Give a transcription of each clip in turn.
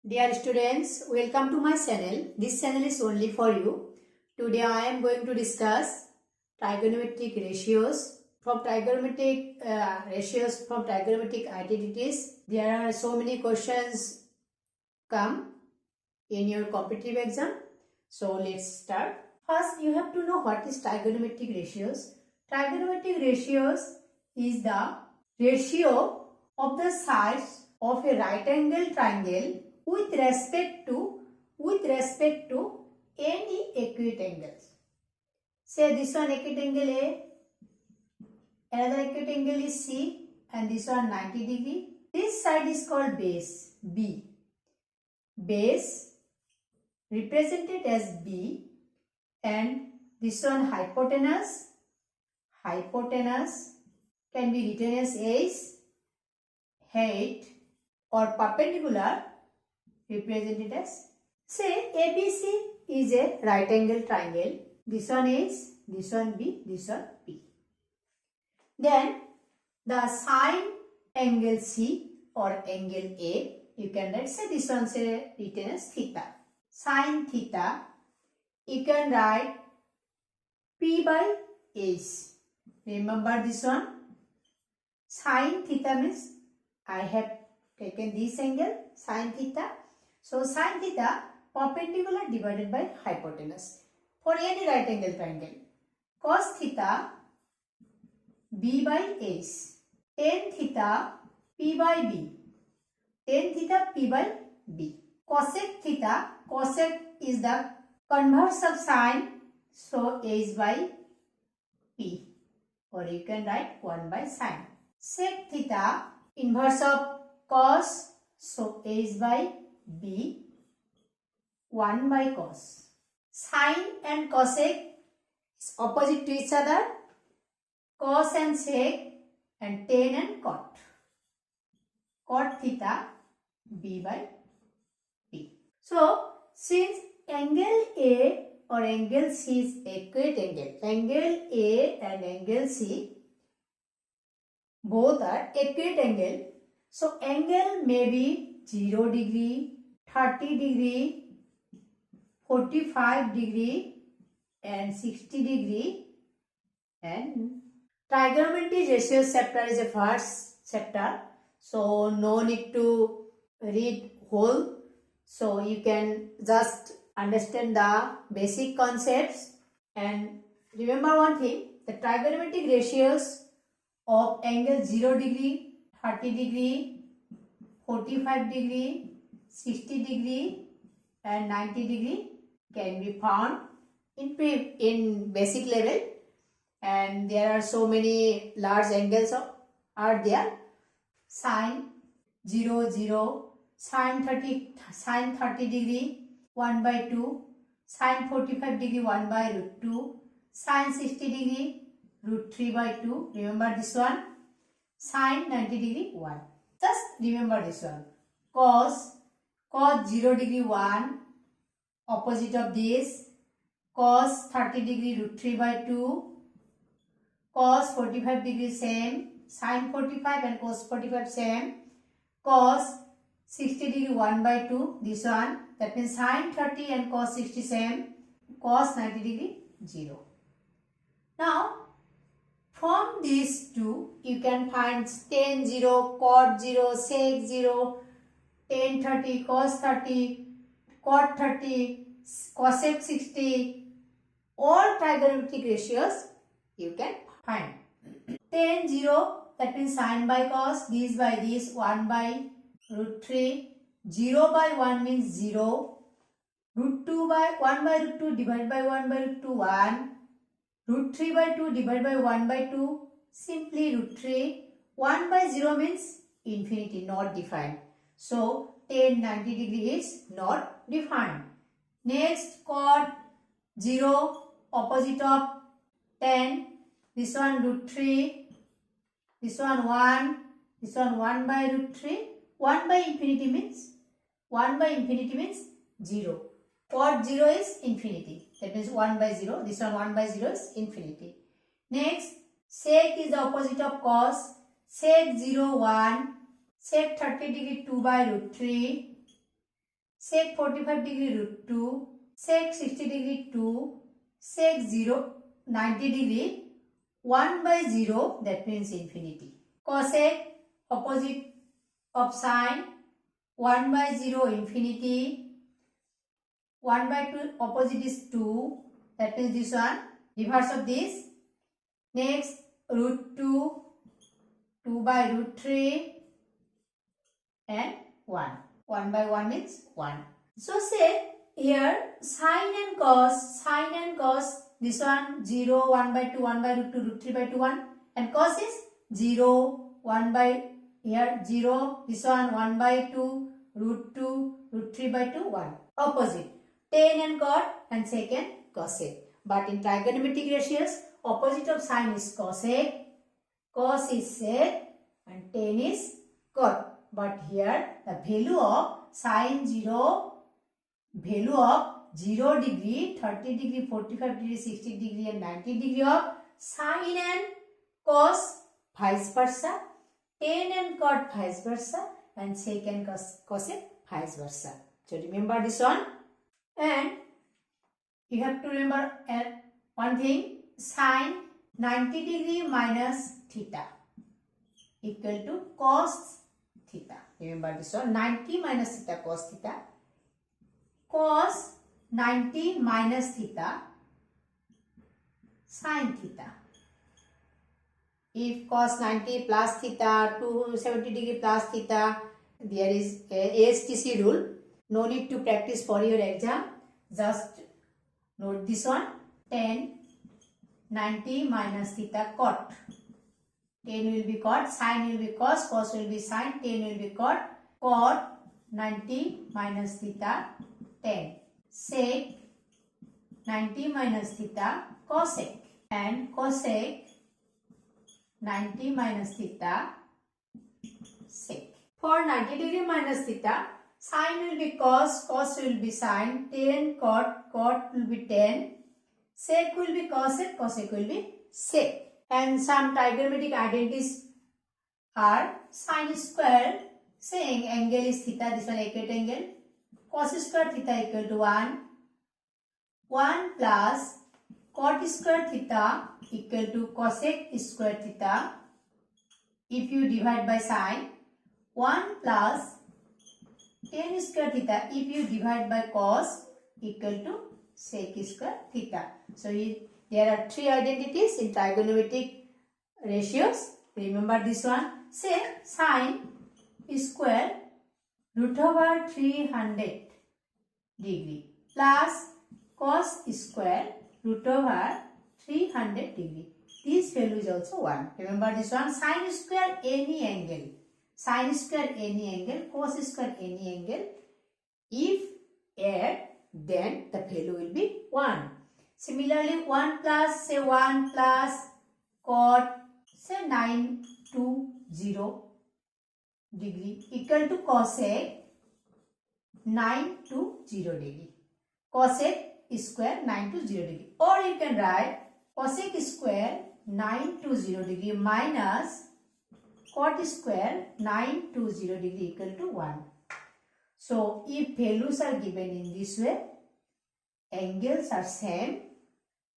Dear students, welcome to my channel. This channel is only for you. Today I am going to discuss trigonometric ratios. From trigonometric ratios, from trigonometric identities, there are so many questions come in your competitive exam. So let's start. First, you have to know what is trigonometric ratios. Trigonometric ratios is the ratio of the sides of a right angle triangle with respect to any acute angles. Say this one acute angle A, another acute angle is C, and this one 90 degree. This side is called base B. Base represented as B, and this one hypotenuse can be written as H, height, or perpendicular represented as, say ABC is a right angle triangle. This one is, this one B, this one P. Then the sine angle C or angle A, you can write, say this one say written as theta. Sine theta, you can write P by H. Remember this one? Sine theta means I have taken this angle, sine theta. So sine theta perpendicular divided by hypotenuse for any right angle triangle. Cos theta B by H. Tan theta P by B. Tan theta P by B. Cosec theta, cosec is the converse of sine, so H by P, or you can write 1 by sine. Sec theta, inverse of cos, so H by B, 1 by cos. Sine and cosec is opposite to each other. Cos and sec, and tan and cot. Cot theta B by P. So, since angle A or angle C is acute angle, angle A and angle C both are acute angle. So, angle may be 0 degree, 30 degree, 45 degree and 60 degree, and trigonometry ratios chapter is a first chapter. So, no need to read whole. So, you can just understand the basic concepts and remember one thing, the trigonometric ratios of angle 0 degree, 30 degree, 45 degree, 60 degree and 90 degree can be found in basic level, and there are so many large angles are there. Sine 0, 0, sine 30 degree 1 by 2, sine 45 degree 1 by root 2, sine 60 degree root 3 by 2. Remember this one. Sine 90 degree 1. Just remember this one. Cos 0 degree 1, opposite of this. Cos 30 degree root 3 by 2. Cos 45 degree same. Sine 45 and cos 45 same. Cos 60 degree 1 by 2. This one. That means sine 30 and cos 60 same. Cos 90 degree 0. Now, from these two, you can find tan 0, cot 0, sec 0, tan 30, cos 30, cot 30, cosec 60. All trigonometric ratios you can find. Tan 0, that means sine by cos, this by this, 1 by root 3. 0 by 1 means 0. Root 2 by 1 by root 2 divided by 1 by root 2, 1. Root 3 by 2 divided by 1 by 2, simply root 3. 1 by 0 means infinity, not defined. So, tan 90 degree is not defined. Next, cot 0, opposite of tan. This one root 3, this one 1, this one 1 by root 3. 1 by infinity means 0. Cot 0 is infinity. That means 1 by 0. This one 1 by 0 is infinity. Next, sec is the opposite of cos. Sec 0, 1. Sec 30 degree 2 by root 3. sec 45 degree root 2, sec 60 degree 2, sec 90 degree 1 by 0, that means infinity. Cosec opposite of sine 1 by 0 infinity, 1 by 2 opposite is 2, that means this one, reverse of this. Next root 2, 2 by root 3 and 1. 1 by 1 means 1. So say here sine and cos, this one 0, 1 by 2, 1 by root 2, root 3 by 2, 1, and cos is 0, 1 by here 0, this one 1 by 2, root 2, root 3 by 2, 1. Opposite, tan and cot and secant cosec. But in trigonometric ratios, opposite of sine is cosec, cos is sec and tan is cot. But here the value of sine 0, value of 0 degree, 30 degree, 45 degree, 60 degree and 90 degree of sine and cos vice versa, tan and cot vice versa, and sec and cosec vice versa. So remember this one. And you have to remember one thing, sine 90 degree minus theta equal to cos theta. Remember this one, 90 minus theta cos theta. Cos 90 minus theta sin theta. If cos 90 plus theta, 270 degree plus theta, there is a ASTC rule. No need to practice for your exam. Just note this one, tan 90 minus theta cot. Tan will be cot, sin will be cos, cos will be sin, tan will be cot. Cot 90 minus theta tan. Sec 90 minus theta cosec. And cosec 90 minus theta sec. For 90 degree minus theta, sin will be cos, cos will be sin, tan cot, cot will be tan, sec will be cosec, cosec will be sec. And some trigonometric identities are sin square, saying angle is theta, this one acute angle, cos square theta equal to 1, 1 plus cot square theta equal to cosec square theta. If you divide by sine, 1 plus tan square theta if you divide by cos equal to sec square theta. So there are three identities in trigonometric ratios. Remember this one. Say sine square root over 300 degree plus cos square root over 300 degree. This value is also 1. Remember this one. Sine square any angle. Sine square any angle. Cos square any angle. If add, then the value will be 1. Similarly, 1 plus, say 1 plus cot, say 920 degree equal to cosec 920 degree. Cosec square 920 degree. Or you can write cosec square 920 degree minus cot square 920 degree equal to 1. So, if values are given in this way, angles are same,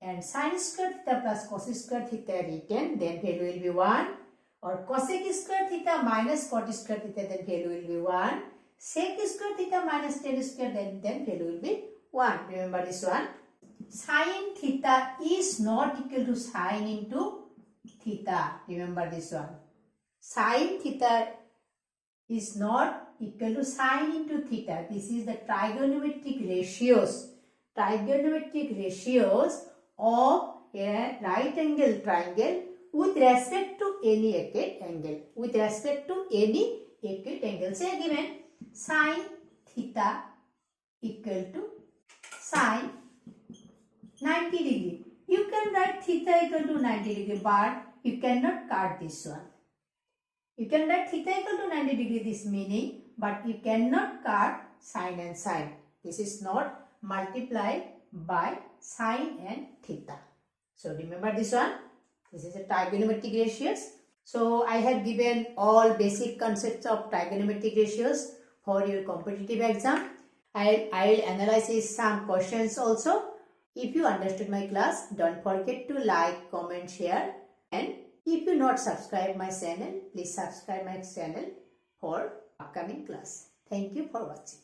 and sin square theta plus cos square theta written, then value will be 1. Or cosec square theta minus cot square theta, then value will be 1. Sec square theta minus tan square, then value will be 1. Remember this one. Sin theta is not equal to sin into theta. Remember this one. Sin theta is not equal to sin into theta. This is the trigonometric ratios. Trigonometric ratios of a right angle triangle with respect to any acute angle. With respect to any acute angle. Say given sin theta equal to sin 90 degree. You can write theta equal to 90 degree, but you cannot cut this one. You can write theta equal to 90 degree, this meaning, but you cannot cut sine and sine. This is not multiplied by sine and theta. So remember this one. This is a trigonometric ratios. So I have given all basic concepts of trigonometric ratios for your competitive exam. I'll analyze some questions also. If you understood my class, don't forget to like, comment, share. And if you not subscribe my channel, please subscribe my channel for upcoming class. Thank you for watching.